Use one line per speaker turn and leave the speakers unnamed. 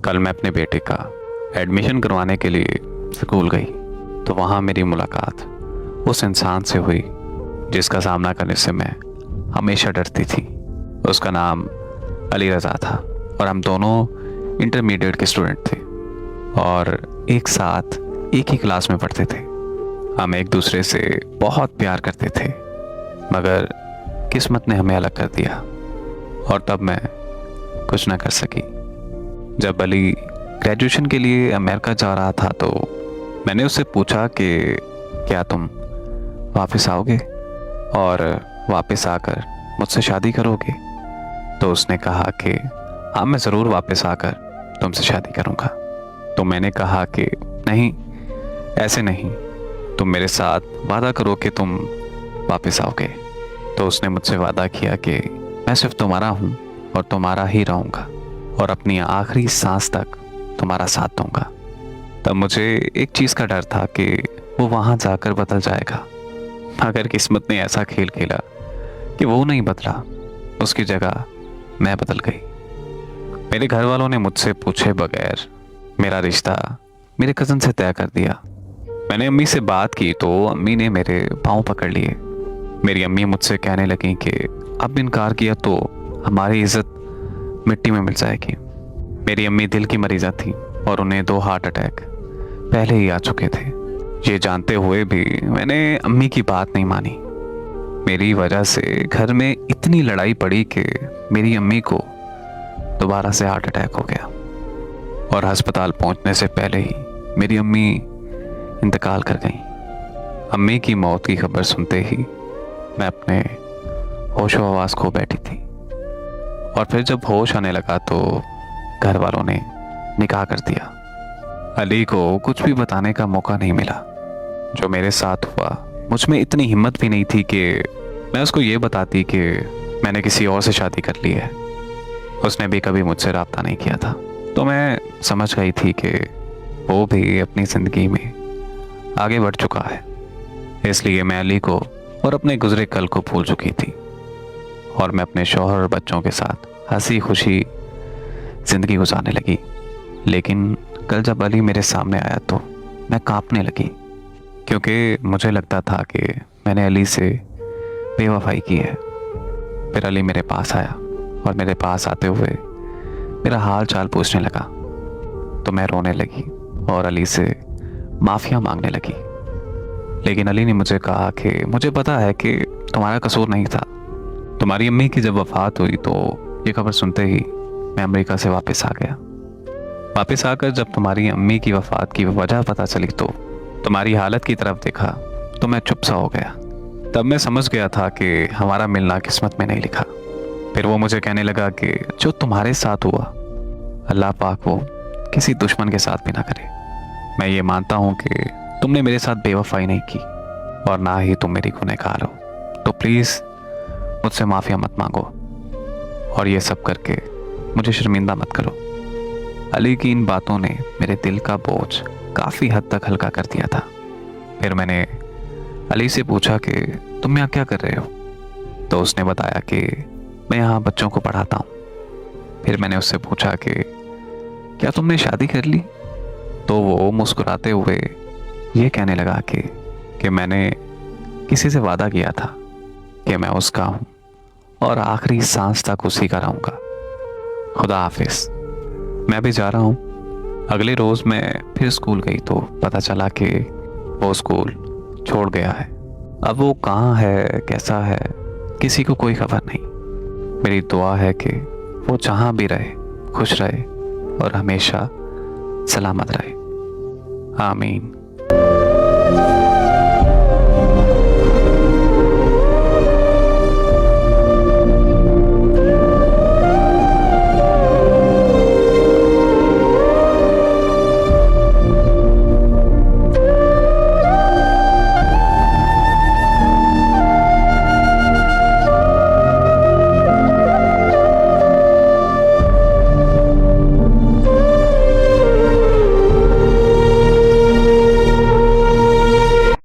कल मैं अपने बेटे का एडमिशन करवाने के लिए स्कूल गई तो वहाँ मेरी मुलाकात उस इंसान से हुई जिसका सामना करने से मैं हमेशा डरती थी। उसका नाम अली रज़ा था और हम दोनों इंटरमीडिएट के स्टूडेंट थे और एक साथ एक ही क्लास में पढ़ते थे। हम एक दूसरे से बहुत प्यार करते थे, मगर किस्मत ने हमें अलग कर दिया और तब मैं कुछ ना कर सकी। जब अली ग्रेजुएशन के लिए अमेरिका जा रहा था तो मैंने उससे पूछा कि क्या तुम वापस आओगे और वापस आकर मुझसे शादी करोगे। तो उसने कहा कि हाँ, मैं ज़रूर वापस आकर तुमसे शादी करूँगा। तो मैंने कहा कि नहीं, ऐसे नहीं, तुम मेरे साथ वादा करो कि तुम वापस आओगे। तो उसने मुझसे वादा किया कि मैं सिर्फ तुम्हारा हूँ और तुम्हारा ही रहूँगा और अपनी आखिरी सांस तक तुम्हारा साथ दूंगा। तब मुझे एक चीज़ का डर था कि वो वहाँ जाकर बदल जाएगा, मगर किस्मत ने ऐसा खेल खेला कि वो नहीं बदला, उसकी जगह मैं बदल गई। मेरे घर वालों ने मुझसे पूछे बगैर मेरा रिश्ता मेरे कज़न से तय कर दिया। मैंने अम्मी से बात की तो अम्मी ने मेरे पाँव पकड़ लिए। मेरी अम्मी मुझसे कहने लगी कि अब इनकार किया तो हमारी इज्जत मिट्टी में मिल जाएगी। मेरी अम्मी दिल की मरीज़ा थी और उन्हें 2 हार्ट अटैक पहले ही आ चुके थे। ये जानते हुए भी मैंने अम्मी की बात नहीं मानी। मेरी वजह से घर में इतनी लड़ाई पड़ी कि मेरी अम्मी को दोबारा से हार्ट अटैक हो गया और अस्पताल पहुंचने से पहले ही मेरी अम्मी इंतकाल कर गईं। अम्मी की मौत की खबर सुनते ही मैं अपने होशो हवास खो बैठी थी और फिर जब होश आने लगा तो घर वालों ने निकाह कर दिया। अली को कुछ भी बताने का मौका नहीं मिला। जो मेरे साथ हुआ, मुझ में इतनी हिम्मत भी नहीं थी कि मैं उसको ये बताती कि मैंने किसी और से शादी कर ली है। उसने भी कभी मुझसे रब्ता नहीं किया था, तो मैं समझ गई थी कि वो भी अपनी ज़िंदगी में आगे बढ़ चुका है। इसलिए मैं अली को और अपने गुजरे कल को भूल चुकी थी और मैं अपने शौहर और बच्चों के साथ हंसी खुशी ज़िंदगी गुजारने लगी। लेकिन कल जब अली मेरे सामने आया तो मैं कांपने लगी, क्योंकि मुझे लगता था कि मैंने अली से बेवफाई की है। फिर अली मेरे पास आया और मेरे पास आते हुए मेरा हाल चाल पूछने लगा तो मैं रोने लगी और अली से माफ़िया मांगने लगी। लेकिन अली ने मुझे कहा कि मुझे पता है कि तुम्हारा कसूर नहीं था। तुम्हारी अम्मी की जब वफ़ात हुई तो ये खबर सुनते ही मैं अमेरिका से वापस आ गया। वापस आकर जब तुम्हारी अम्मी की वफ़ात की वजह पता चली तो तुम्हारी हालत की तरफ देखा तो मैं चुप सा हो गया। तब मैं समझ गया था कि हमारा मिलना किस्मत में नहीं लिखा। फिर वो मुझे कहने लगा कि जो तुम्हारे साथ हुआ, अल्लाह पाक वो किसी दुश्मन के साथ भी ना करे। मैं ये मानता हूँ कि तुमने मेरे साथ बेवफाई नहीं की और ना ही तुम मेरी गुनहगार हो, तो प्लीज़ मुझसे माफ़िया मत मांगो और ये सब करके मुझे शर्मिंदा मत करो। अली की इन बातों ने मेरे दिल का बोझ काफ़ी हद तक हल्का कर दिया था। फिर मैंने अली से पूछा कि तुम यहाँ क्या कर रहे हो। तो उसने बताया कि मैं यहाँ बच्चों को पढ़ाता हूँ। फिर मैंने उससे पूछा कि क्या तुमने शादी कर ली। तो वो मुस्कुराते हुए ये कहने लगा कि मैंने किसी से वादा किया था कि मैं उसका हूँ और आखिरी सांस तक उसी का रहूँगा। खुदा हाफिज, मैं भी जा रहा हूँ। अगले रोज़ मैं फिर स्कूल गई तो पता चला कि वो स्कूल छोड़ गया है। अब वो कहाँ है, कैसा है, किसी को कोई खबर नहीं। मेरी दुआ है कि वो जहाँ भी रहे खुश रहे और हमेशा सलामत रहे। आमीन।